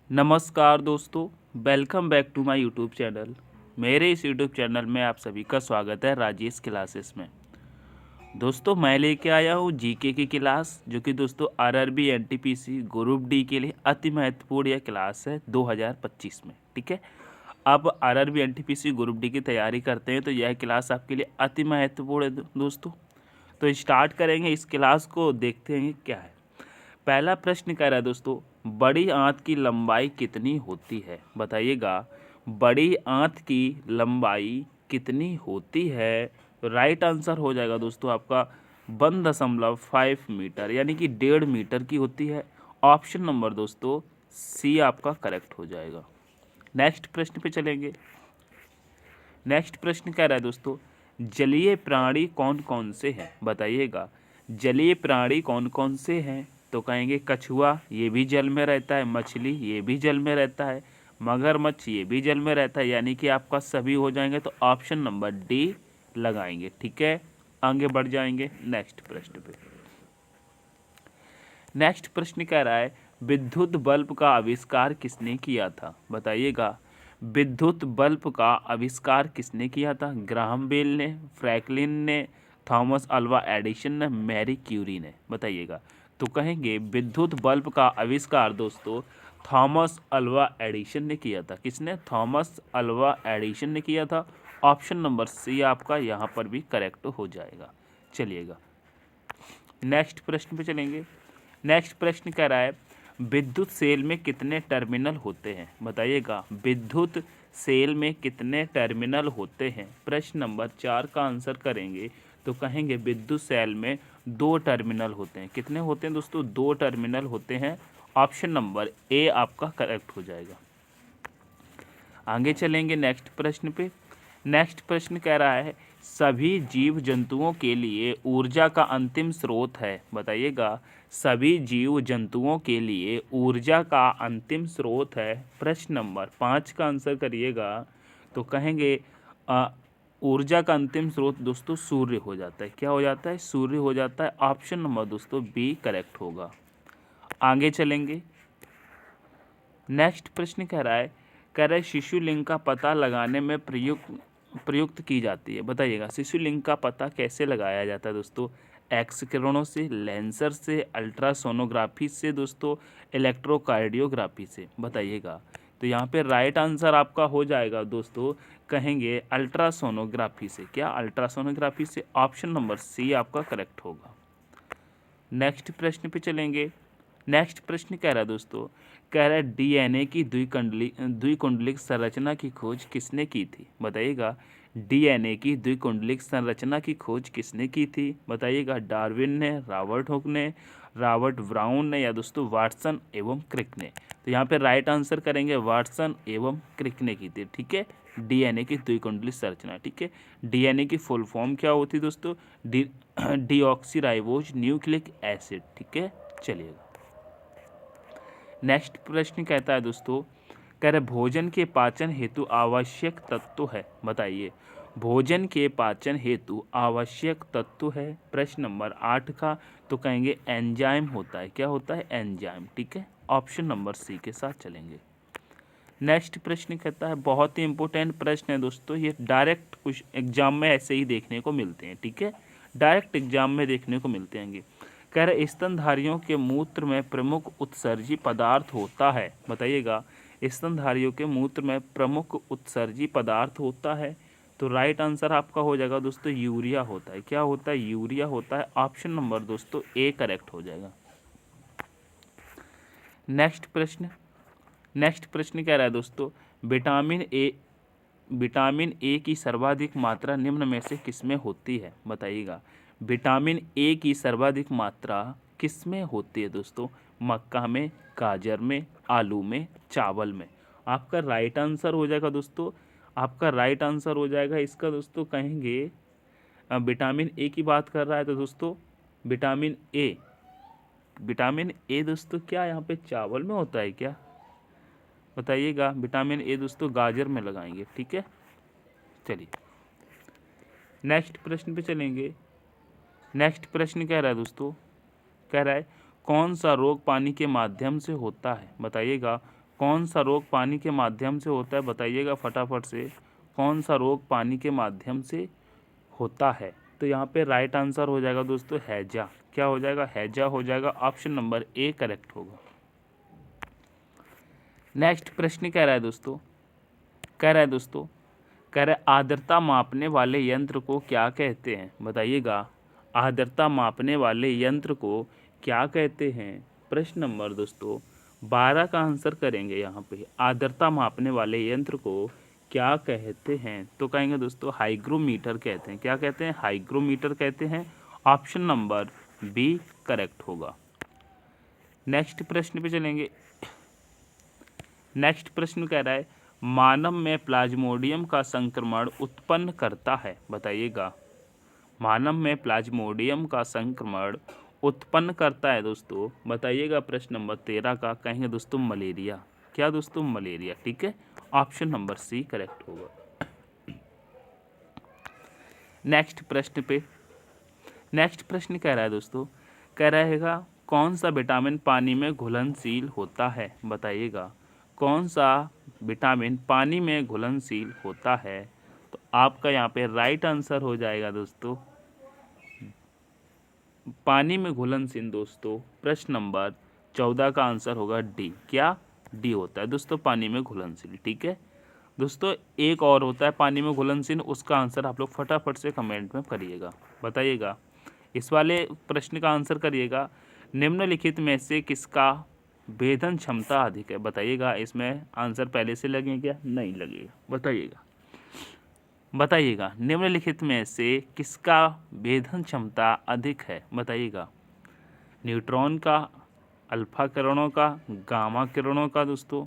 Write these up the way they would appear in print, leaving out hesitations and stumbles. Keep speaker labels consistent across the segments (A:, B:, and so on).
A: नमस्कार दोस्तों, welcome back to my YouTube channel. मेरे इस यूट्यूब चैनल में आप सभी का स्वागत है राजेश क्लासेस में। दोस्तों मैं लेके आया हूँ जीके की क्लास, जो कि दोस्तों आरआरबी एनटीपीसी ग्रुप डी के लिए अति महत्वपूर्ण यह क्लास है 2025 में। ठीक है, आप आरआरबी एनटीपीसी ग्रुप डी की तैयारी करते हैं तो यह क्लास आपके लिए अति महत्वपूर्ण है दोस्तों। तो स्टार्ट करेंगे इस क्लास को, देखते हैं क्या है। पहला प्रश्न कह रहा है दोस्तों, बड़ी आंत की लंबाई कितनी होती है? बताइएगा, बड़ी आंत की लंबाई कितनी होती है? तो राइट आंसर हो जाएगा दोस्तों आपका 1.5 मीटर, यानी कि 1.5 मीटर की होती है। ऑप्शन नंबर दोस्तों सी आपका करेक्ट हो जाएगा। नेक्स्ट प्रश्न पे चलेंगे। नेक्स्ट प्रश्न कह रहा है दोस्तों, जलीय प्राणी कौन कौन से हैं? बताइएगा, जलीय प्राणी कौन कौन से हैं? तो कहेंगे कछुआ, ये भी जल में रहता है। मछली, ये भी जल में रहता है। मगरमच्छ, ये भी जल में रहता है। यानी कि आपका सभी हो जाएंगे, तो ऑप्शन नंबर डी लगाएंगे। ठीक है, आगे बढ़ जाएंगे नेक्स्ट प्रश्न पे। नेक्स्ट प्रश्न कह रहा है, विद्युत बल्ब का आविष्कार किसने किया था? बताइएगा, विद्युत बल्ब का आविष्कार किसने किया था? ग्राहम बेल ने, फ्रैंकलिन ने, थॉमस अल्वा एडिसन ने, मैरी क्यूरी ने? बताइएगा। तो कहेंगे विद्युत बल्ब का आविष्कार दोस्तों थॉमस अल्वा एडिसन ने किया था। किसने? थॉमस अल्वा एडिसन ने किया था। ऑप्शन नंबर सी आपका यहाँ पर भी करेक्ट हो जाएगा। चलिएगा नेक्स्ट प्रश्न पे चलेंगे। नेक्स्ट प्रश्न कह रहा है, विद्युत सेल में कितने टर्मिनल होते हैं? बताइएगा, विद्युत सेल में कितने टर्मिनल होते हैं? प्रश्न नंबर 4 का आंसर करेंगे तो कहेंगे विद्युत सेल में 2 टर्मिनल होते हैं। कितने होते हैं दोस्तों? 2 टर्मिनल होते हैं। ऑप्शन नंबर ए आपका करेक्ट हो जाएगा। आगे चलेंगे नेक्स्ट प्रश्न पे। नेक्स्ट प्रश्न कह रहा है, सभी जीव जंतुओं के लिए ऊर्जा का अंतिम स्रोत है? बताइएगा, सभी जीव जंतुओं के लिए ऊर्जा का अंतिम स्रोत है। प्रश्न नंबर 5 का आंसर करिएगा तो कहेंगे ऊर्जा का अंतिम स्रोत दोस्तों सूर्य हो जाता है। क्या हो जाता है? सूर्य हो जाता है। ऑप्शन नंबर दोस्तों बी करेक्ट होगा। आगे चलेंगे। नेक्स्ट प्रश्न कह रहा है शिशुलिंग का पता लगाने में प्रयुक्त की जाती है। बताइएगा, शिशुलिंग का पता कैसे लगाया जाता है दोस्तों? एक्स किरणों से, लेंसर से, अल्ट्रासोनोग्राफी से दोस्तों, इलेक्ट्रोकार्डियोग्राफी से? बताइएगा। तो यहाँ पे राइट आंसर आपका हो जाएगा दोस्तों, कहेंगे अल्ट्रासोनोग्राफी से। क्या? अल्ट्रासोनोग्राफी से। ऑप्शन नंबर सी आपका करेक्ट होगा। नेक्स्ट प्रश्न पे चलेंगे। नेक्स्ट प्रश्न कह रहा है दोस्तों, कह रहा है डीएनए की द्विकुंडलिक संरचना की खोज किसने की थी? बताइएगा, डीएनए की द्विकुंडलिक संरचना की खोज किसने की थी? बताइएगा, डार्विन ने, रॉबर्ट हुक ने, रॉबर्ट ब्राउन ने, या दोस्तों वाटसन एवं क्रिक ने? तो यहाँ पे राइट आंसर करेंगे वाटसन एवं क्रिक ने की थी। ठीक है, डीएनए की द्विकुंडलित संरचना। ठीक है, डीएनए की फुल फॉर्म क्या होती है दोस्तों? Deoxyribose nucleic acid. ठीक है, चलिएगा नेक्स्ट प्रश्न कहता है दोस्तों, कह रहे भोजन के पाचन हेतु आवश्यक तत्व है? बताइए, भोजन के पाचन हेतु आवश्यक तत्व है। प्रश्न नंबर 8 का तो कहेंगे एंजाइम होता है। क्या होता है? एंजाइम। ठीक है, ऑप्शन नंबर सी के साथ चलेंगे। नेक्स्ट प्रश्न कहता है, बहुत ही इंपॉर्टेंट प्रश्न है दोस्तों, ये डायरेक्ट कुछ एग्जाम में ऐसे ही देखने को मिलते हैं। ठीक है, डायरेक्ट एग्जाम में देखने को मिलते हैं। कह रहे स्तनधारियों के मूत्र में प्रमुख उत्सर्जी पदार्थ होता है? बताइएगा, स्तनधारियों के मूत्र में प्रमुख उत्सर्जी पदार्थ होता है? तो राइट आंसर आपका हो जाएगा दोस्तों यूरिया होता है। क्या होता है? यूरिया होता है। ऑप्शन नंबर दोस्तों ए करेक्ट हो जाएगा। नेक्स्ट प्रश्न कह रहा है दोस्तों, विटामिन ए की सर्वाधिक मात्रा निम्न में से किसमें होती है? बताइएगा, विटामिन ए की सर्वाधिक मात्रा किसमें होती है दोस्तों? मक्का में, गाजर में, आलू में, चावल में? आपका राइट आंसर हो जाएगा दोस्तों, आपका राइट आंसर हो जाएगा इसका दोस्तों, कहेंगे विटामिन ए की बात कर रहा है तो दोस्तों विटामिन ए दोस्तों क्या यहाँ पे चावल में होता है क्या? बताइएगा, विटामिन ए दोस्तों गाजर में लगाएंगे। ठीक है, चलिए नेक्स्ट प्रश्न पे चलेंगे। नेक्स्ट प्रश्न कह रहा है दोस्तों, कह रहा है कौन सा रोग पानी के माध्यम से होता है? बताइएगा, कौन सा रोग पानी के माध्यम से होता है, बताइएगा फटाफट से। कौन सा रोग पानी के माध्यम से होता है? तो यहाँ पे राइट आंसर हो जाएगा दोस्तों हैजा। क्या हो जाएगा? हैजा हो जाएगा। ऑप्शन नंबर ए करेक्ट होगा। नेक्स्ट प्रश्न कह रहा है दोस्तों, कह रहा है आर्द्रता मापने वाले यंत्र को क्या कहते हैं? बताइएगा, आर्द्रता मापने वाले यंत्र को क्या कहते हैं? प्रश्न नंबर दोस्तों 12 का आंसर करेंगे यहाँ पे। आर्द्रता मापने वाले यंत्र को क्या कहते हैं? तो कहेंगे दोस्तों हाइग्रोमीटर कहते हैं। क्या कहते हैं? हाइग्रोमीटर कहते हैं। ऑप्शन नंबर बी करेक्ट होगा। नेक्स्ट प्रश्न पे चलेंगे। नेक्स्ट प्रश्न कह रहा है मानव में प्लाज्मोडियम का संक्रमण उत्पन्न करता है। बताइएगा, मानव में प्लाज्मोडियम का संक्रमण उत्पन्न करता है दोस्तों। बताइएगा प्रश्न नंबर 13 का। कहेंगे दोस्तों मलेरिया। क्या दोस्तों? मलेरिया। ठीक है, ऑप्शन नंबर सी करेक्ट होगा। नेक्स्ट प्रश्न कह रहा है दोस्तों, कह रहेगा कौन सा विटामिन पानी में घुलनशील होता है? बताइएगा, कौन सा विटामिन पानी में घुलनशील होता है? तो आपका यहाँ पे राइट आंसर हो जाएगा दोस्तों पानी में घुलनशील दोस्तों प्रश्न नंबर 14 का आंसर होगा डी। क्या? डी होता है दोस्तों पानी में घुलनशील। ठीक है दोस्तों, एक और होता है पानी में घुलनशील, उसका आंसर आप लोग फटाफट से कमेंट में करिएगा। बताइएगा, इस वाले प्रश्न का आंसर करिएगा निम्नलिखित में से किसका भेदन क्षमता अधिक है? बताइएगा, इसमें आंसर पहले से लगे क्या? नहीं लगेगा। बताइएगा निम्नलिखित में से किसका भेदन क्षमता अधिक है? बताइएगा, न्यूट्रॉन का, अल्फा किरणों का, गामा किरणों का दोस्तों,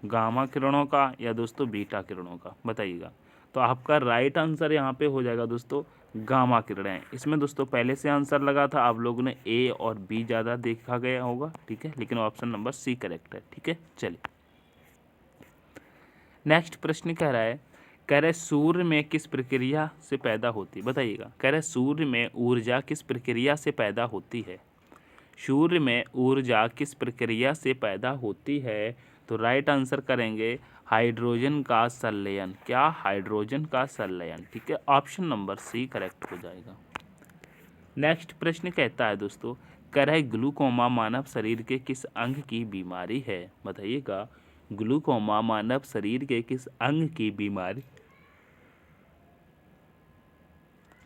A: गामा किरणों का या दोस्तों बीटा किरणों का? बताइएगा। तो आपका राइट आंसर यहाँ पे हो जाएगा दोस्तों गामा किरणें। इसमें दोस्तों पहले से आंसर लगा था, आप लोगों ने ए और बी ज़्यादा देखा गया होगा। ठीक है, लेकिन ऑप्शन नंबर सी करेक्ट है। ठीक है, चलिए नेक्स्ट प्रश्न कह रहा है सूर्य में किस प्रक्रिया से पैदा होती है? बताइएगा, कह रहे सूर्य में ऊर्जा किस प्रक्रिया से पैदा होती है? सूर्य में ऊर्जा किस प्रक्रिया से पैदा होती है? तो राइट आंसर करेंगे हाइड्रोजन का संलयन। क्या? हाइड्रोजन का संलयन। ठीक है, ऑप्शन नंबर सी करेक्ट हो जाएगा। नेक्स्ट प्रश्न कहता है दोस्तों, कह रहा है ग्लूकोमा मानव शरीर के किस अंग की बीमारी है? बताइएगा, ग्लूकोमा मानव शरीर के किस अंग की बीमारी?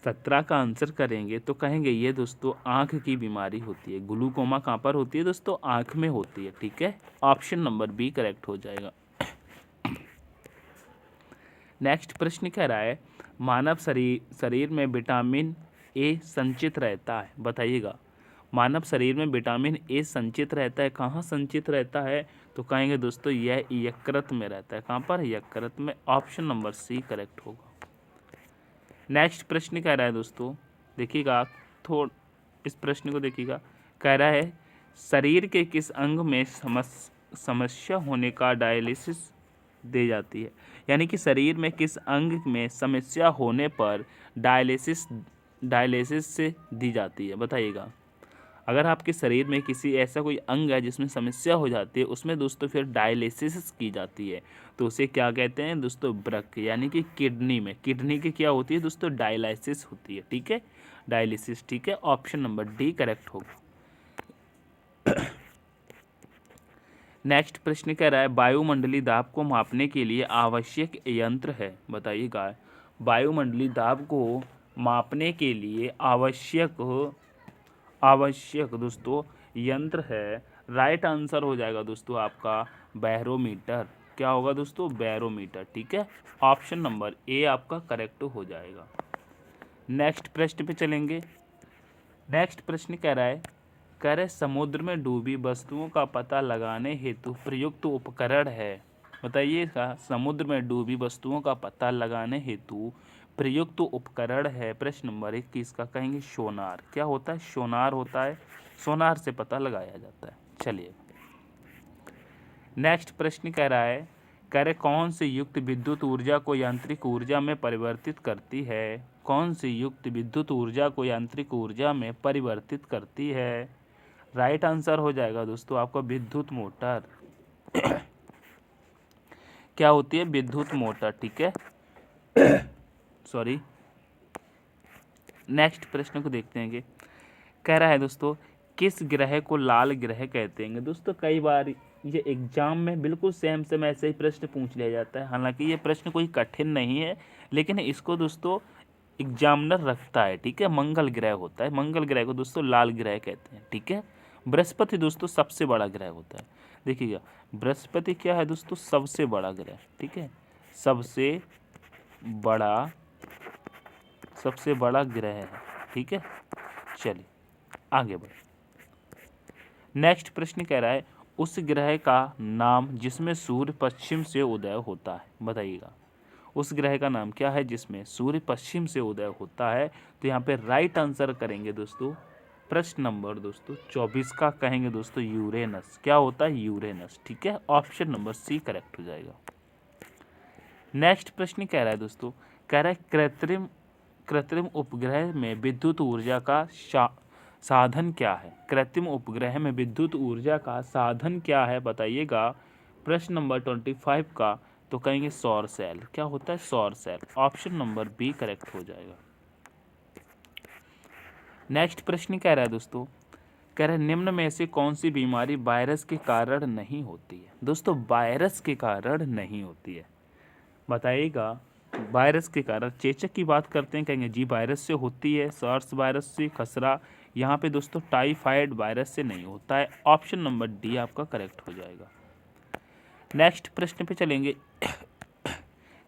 A: 17 का आंसर करेंगे तो कहेंगे ये दोस्तों आँख की बीमारी होती है। ग्लूकोमा कहाँ पर होती है दोस्तों? आँख में होती है। ठीक है, ऑप्शन नंबर बी करेक्ट हो जाएगा। नेक्स्ट प्रश्न कह रहा है मानव शरीर में विटामिन ए संचित रहता है। बताइएगा, मानव शरीर में विटामिन ए संचित रहता है। कहाँ संचित रहता है? तो कहेंगे दोस्तों यह यकृत में रहता है। कहाँ पर? यकृत में। ऑप्शन नंबर सी करेक्ट होगा। नेक्स्ट प्रश्न कह रहा है दोस्तों, देखिएगा इस प्रश्न को देखिएगा, कह रहा है शरीर के किस अंग में समस्या होने का डायलिसिस दी जाती है? यानी कि शरीर में किस अंग में समस्या होने पर डायलिसिस से दी जाती है? बताइएगा, अगर आपके शरीर में किसी ऐसा कोई अंग है जिसमें समस्या हो जाती है, उसमें दोस्तों फिर डायलिसिस की जाती है, तो उसे क्या कहते हैं दोस्तों? वृक्क। यानी कि किडनी की क्या होती है दोस्तों? डायलिसिस होती है। ठीक है, डायलिसिस। ठीक है, ऑप्शन नंबर डी करेक्ट होगा। नेक्स्ट प्रश्न कह रहा है वायुमंडलीय दाब को मापने के लिए आवश्यक यंत्र है। बताइएगा, वायुमंडलीय दाब को मापने के लिए आवश्यक दोस्तों यंत्र है। राइट आंसर हो जाएगा दोस्तों आपका बैरोमीटर। क्या होगा दोस्तों? बैरोमीटर। ठीक है, ऑप्शन नंबर ए आपका करेक्ट हो जाएगा। नेक्स्ट प्रश्न पे चलेंगे। नेक्स्ट प्रश्न कह रहा है समुद्र में डूबी वस्तुओं का पता लगाने हेतु प्रयुक्त उपकरण है। बताइएगा, समुद्र में डूबी वस्तुओं का पता लगाने हेतु प्रयुक्त उपकरण है। प्रश्न नंबर 21 का कहेंगे सोनार। क्या होता है? सोनार होता है। सोनार से पता लगाया जाता है। चलिए नेक्स्ट प्रश्न कह रहा है कौन सी युक्त विद्युत ऊर्जा को यांत्रिक ऊर्जा में परिवर्तित करती है? कौन सी युक्त विद्युत ऊर्जा को यांत्रिक ऊर्जा में परिवर्तित करती है? राइट आंसर हो जाएगा दोस्तों आपका विद्युत मोटर। क्या होती है? विद्युत मोटर। ठीक है, सॉरी। नेक्स्ट प्रश्न को देखते हैं कि कह रहा है दोस्तों, किस ग्रह को लाल ग्रह कहते हैं? दोस्तों कई बार ये एग्जाम में बिल्कुल सेम सेम ऐसे ही प्रश्न पूछ लिया जाता है। हालांकि ये प्रश्न कोई कठिन नहीं है, लेकिन इसको दोस्तों एग्जामिनर रखता है। ठीक है, मंगल ग्रह होता है, मंगल ग्रह को दोस्तों लाल ग्रह कहते हैं। ठीक है, बृहस्पति दोस्तों सबसे बड़ा ग्रह होता है। देखिएगा, बृहस्पति क्या है दोस्तों? सबसे बड़ा ग्रह। ठीक है, सबसे बड़ा ग्रह है। ठीक है, चलिए आगे बढ़े। नेक्स्ट प्रश्न कह रहा है, उस ग्रह का नाम जिसमें सूर्य पश्चिम से उदय होता है, बताइएगा। उस ग्रह का नाम क्या है जिसमें सूर्य पश्चिम से उदय होता है? तो यहाँ पे राइट आंसर करेंगे दोस्तों, प्रश्न नंबर दोस्तों 24 का कहेंगे दोस्तों यूरेनस। क्या होता है? यूरेनस। ठीक है, ऑप्शन नंबर सी करेक्ट हो जाएगा। नेक्स्ट प्रश्न कह रहा है दोस्तों, कह रहा है कृत्रिम उपग्रह में विद्युत ऊर्जा का साधन क्या है? कृत्रिम उपग्रह में विद्युत ऊर्जा का साधन क्या है, बताइएगा। प्रश्न नंबर 25 का तो कहेंगे सौर सेल। क्या होता है? सौर cell. Option number B correct हो जाएगा। नेक्स्ट प्रश्न कह रहा है दोस्तों, कह रहे निम्न में से कौन सी बीमारी वायरस के कारण नहीं होती है? दोस्तों वायरस के कारण नहीं होती है, बताइएगा। वायरस के कारण चेचक की बात करते हैं, कहेंगे जी वायरस से होती है, सार्स वायरस से, खसरा। यहाँ पे दोस्तों टाइफाइड वायरस से नहीं होता है। ऑप्शन नंबर डी आपका करेक्ट हो जाएगा। नेक्स्ट प्रश्न पे चलेंगे।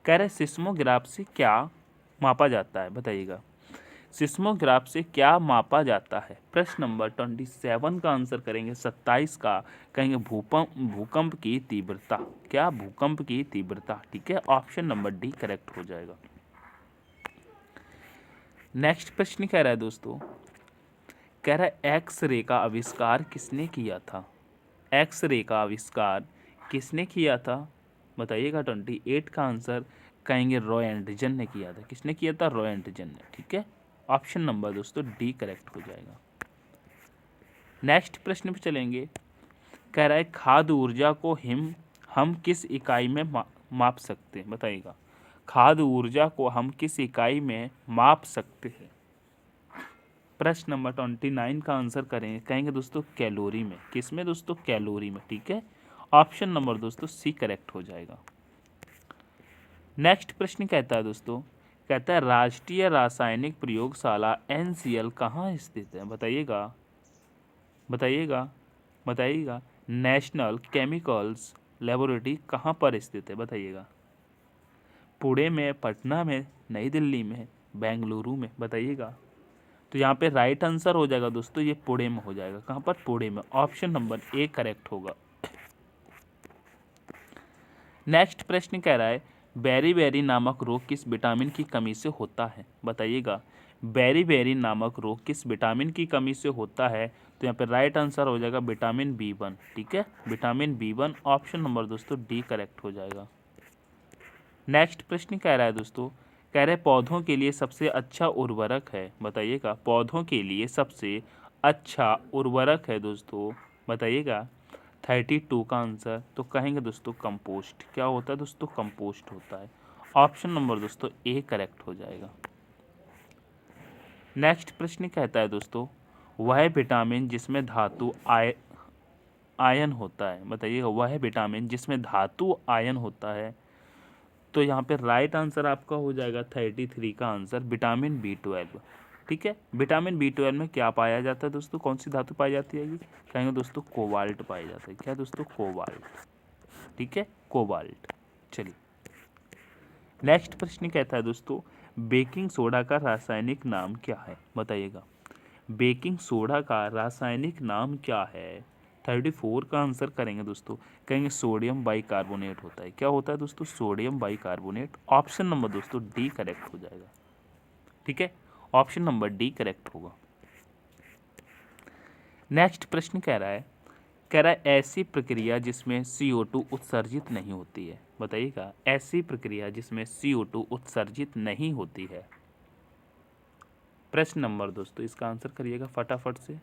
A: कह रहे सिस्मोग्राफ से क्या मापा जाता है, बताइएगा। सिस्मोग्राफ से क्या मापा जाता है? प्रश्न नंबर 27 का आंसर करेंगे 27 का, कहेंगे भूकंप की तीव्रता। क्या? भूकंप की तीव्रता। ठीक है, ऑप्शन नंबर डी करेक्ट हो जाएगा। नेक्स्ट प्रश्न कह रहा है दोस्तों, कह रहा है एक्सरे का आविष्कार किसने किया था? एक्सरे का आविष्कार किसने किया था, बताइएगा। 28 का आंसर कहेंगे रॉय एंडरसन ने किया था। किसने किया था? रॉय एंडरसन ने। ठीक है, ऑप्शन नंबर दोस्तों डी करेक्ट हो जाएगा। नेक्स्ट प्रश्न पे चलेंगे। कह रहा है खाद्य ऊर्जा को हम किस इकाई में माप सकते हैं, बताइएगा। खाद्य ऊर्जा को हम किस इकाई में माप सकते हैं? प्रश्न नंबर 29 का आंसर कहेंगे दोस्तों कैलोरी में। किस में दोस्तों? कैलोरी में। ठीक है, ऑप्शन नंबर दोस्तों सी करेक्ट हो जाएगा। नेक्स्ट प्रश्न कहता है दोस्तों, कहता है राष्ट्रीय रासायनिक प्रयोगशाला NCL कहाँ स्थित है, बताइएगा। बताइएगा, बताइएगा। नेशनल केमिकल्स लेबोरेटरी कहाँ पर स्थित है, बताइएगा। पुणे में, पटना में, नई दिल्ली में, बेंगलुरु में, बताइएगा। तो यहाँ पे राइट आंसर हो जाएगा दोस्तों ये पुणे में हो जाएगा। कहाँ पर? पुणे में। ऑप्शन नंबर ए करेक्ट होगा। नेक्स्ट प्रश्न कह रहा है बेरी नामक रोग किस विटामिन की कमी से होता है, बताइएगा। बेरी नामक रोग किस विटामिन की कमी से होता है? तो यहाँ पे राइट आंसर हो जाएगा विटामिन B1। ठीक है, विटामिन B1। ऑप्शन नंबर दोस्तों डी करेक्ट हो जाएगा। नेक्स्ट प्रश्न कह रहा है दोस्तों, कह रहे पौधों के लिए सबसे अच्छा उर्वरक है, बताइएगा। पौधों के लिए सबसे अच्छा उर्वरक है दोस्तों, बताइएगा। 32 का आंसर तो कहेंगे दोस्तों कंपोस्ट। क्या होता है दोस्तों? कंपोस्ट होता है। ऑप्शन नंबर दोस्तों ए करेक्ट हो जाएगा। नेक्स्ट प्रश्न कहता है दोस्तों, वह विटामिन जिसमें धातु आयन होता है, बताइएगा। वह विटामिन जिसमें धातु आयन होता है। तो यहाँ पे राइट आंसर आपका हो जाएगा 33 का आंसर विटामिन B12। ठीक है, विटामिन B12 में क्या पाया जाता है दोस्तों? कौन सी धातु पाई जाती है? ये कहेंगे दोस्तों कोबाल्ट पाया जाता है। क्या दोस्तों? कोबाल्ट। ठीक है, कोबाल्ट। चलिए नेक्स्ट प्रश्न कहता है दोस्तों, बेकिंग सोडा का रासायनिक नाम क्या है, बताइएगा। बेकिंग सोडा का रासायनिक नाम क्या है? 34 का आंसर करेंगे दोस्तों, कहेंगे सोडियम बाइकार्बोनेट होता है। क्या होता है दोस्तों? Sodium bicarbonate. ऑप्शन नंबर दोस्तों डी करेक्ट हो जाएगा। ठीक है, ऑप्शन नंबर डी करेक्ट होगा। नेक्स्ट प्रश्न कह रहा है ऐसी प्रक्रिया जिसमें CO2 उत्सर्जित नहीं होती है, बताइएगा। ऐसी प्रक्रिया जिसमें CO2 उत्सर्जित नहीं होती है। प्रश्न नंबर दोस्तों इसका आंसर करिएगा फटाफट से।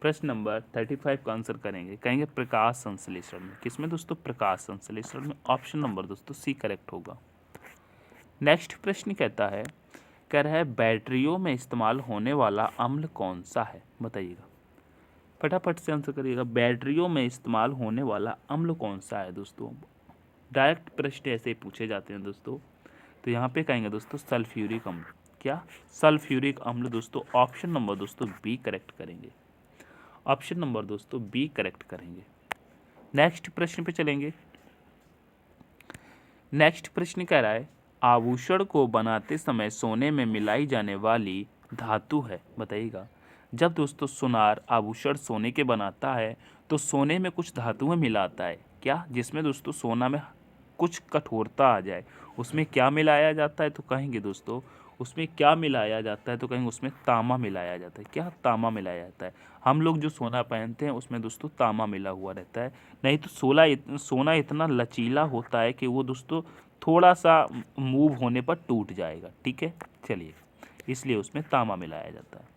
A: प्रश्न नंबर 35 का आंसर करेंगे, कहेंगे प्रकाश संश्लेषण में। किसमें दोस्तों? प्रकाश संश्लेषण में। ऑप्शन नंबर दोस्तों सी करेक्ट होगा। नेक्स्ट प्रश्न कहता है, कह रहा है बैटरियों में इस्तेमाल होने वाला अम्ल कौन सा है? बताइएगा, फटाफट से आंसर करिएगा। बैटरियों में इस्तेमाल होने वाला अम्ल कौन सा है दोस्तों? डायरेक्ट प्रश्न ऐसे ही पूछे जाते हैं दोस्तों। तो यहाँ पे कहेंगे दोस्तों सल्फ्यूरिक अम्ल। क्या? सल्फ्यूरिक अम्ल दोस्तों। ऑप्शन नंबर दोस्तों बी करेक्ट करेंगे। ऑप्शन नंबर दोस्तों बी करेक्ट करेंगे। नेक्स्ट प्रश्न पे चलेंगे। नेक्स्ट प्रश्न कह रहा है आभूषण को बनाते समय सोने में मिलाई जाने वाली धातु है। बताइएगा, जब दोस्तों सुनार आभूषण सोने के बनाता है तो सोने में कुछ धातुएं मिलाता है। क्या? जिसमें दोस्तों सोना में कुछ कठोरता आ जाए, उसमें क्या मिलाया जाता है? तो कहेंगे दोस्तों उसमें क्या मिलाया जाता है? तो कहेंगे उसमें तांबा मिलाया जाता है। क्या? तांबा मिलाया जाता है। हम लोग जो सोना पहनते हैं उसमें दोस्तों तांबा मिला हुआ रहता है। नहीं तो सोना इतना लचीला होता है कि वो दोस्तों थोड़ा सा मूव होने पर टूट जाएगा। ठीक है, चलिए, इसलिए उसमें तांबा मिलाया जाता है।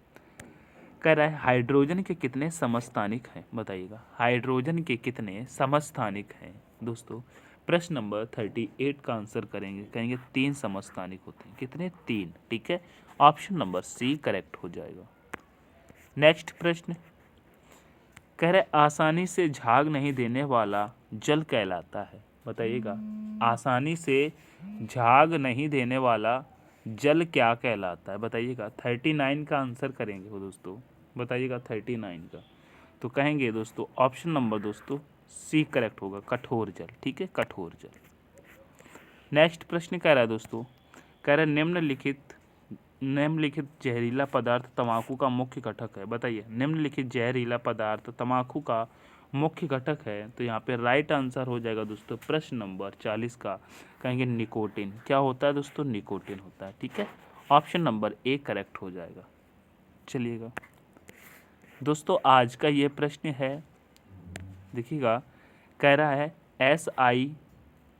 A: कह रहा है हाइड्रोजन के कितने समस्थानिक हैं? बताइएगा, हाइड्रोजन के कितने समस्थानिक हैं दोस्तों? प्रश्न नंबर 38 का आंसर करेंगे, कहेंगे 3 समस्थानिक होते हैं। कितने? 3। ठीक है, ऑप्शन नंबर सी करेक्ट हो जाएगा। नेक्स्ट प्रश्न कह रहे आसानी से झाग नहीं देने वाला जल कहलाता है। बताइएगा, आसानी से झाग नहीं देने वाला जल क्या कहलाता है? बताइएगा, 39 का आंसर करेंगे वो दोस्तों। बताइएगा 39 का। तो कहेंगे दोस्तों ऑप्शन नंबर दोस्तों सी करेक्ट होगा, कठोर जल। ठीक है, कठोर जल। नेक्स्ट प्रश्न कह रहा है दोस्तों, कह रहा है निम्नलिखित जहरीला पदार्थ तंबाकू का मुख्य घटक है। बताइए, निम्नलिखित जहरीला पदार्थ तंबाकू का मुख्य घटक है। तो यहाँ पे राइट आंसर हो जाएगा दोस्तों प्रश्न नंबर 40 का, कहेंगे निकोटिन। क्या होता है दोस्तों? निकोटिन होता है। ठीक है, ऑप्शन नंबर ए करेक्ट हो जाएगा। चलिएगा दोस्तों, आज का ये प्रश्न है, देखिएगा, कह रहा है SI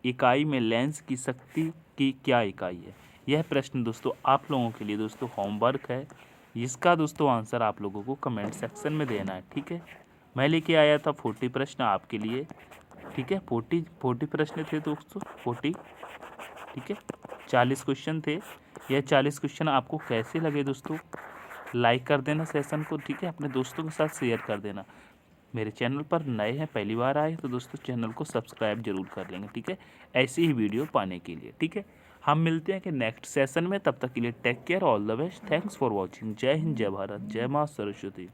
A: इकाई में लेंस की शक्ति की क्या इकाई है? यह प्रश्न दोस्तों आप लोगों के लिए दोस्तों होमवर्क है। इसका दोस्तों आंसर आप लोगों को कमेंट सेक्शन में देना है। ठीक है, मैं लेके आया था 40 प्रश्न आपके लिए। ठीक है, 40 प्रश्न थे दोस्तों, 40। ठीक है, 40 क्वेश्चन थे। यह 40 क्वेश्चन आपको कैसे लगे दोस्तों? लाइक कर देना सेशन को। ठीक है, अपने दोस्तों के साथ शेयर कर देना। मेरे चैनल पर नए हैं, पहली बार आए तो दोस्तों चैनल को सब्सक्राइब जरूर कर लेंगे। ठीक है, ऐसी ही वीडियो पाने के लिए। ठीक है, हम मिलते हैं कि नेक्स्ट सेशन में। तब तक के लिए take care, all the best, thanks for watching. जय हिंद, जय भारत, जय माँ सरस्वती।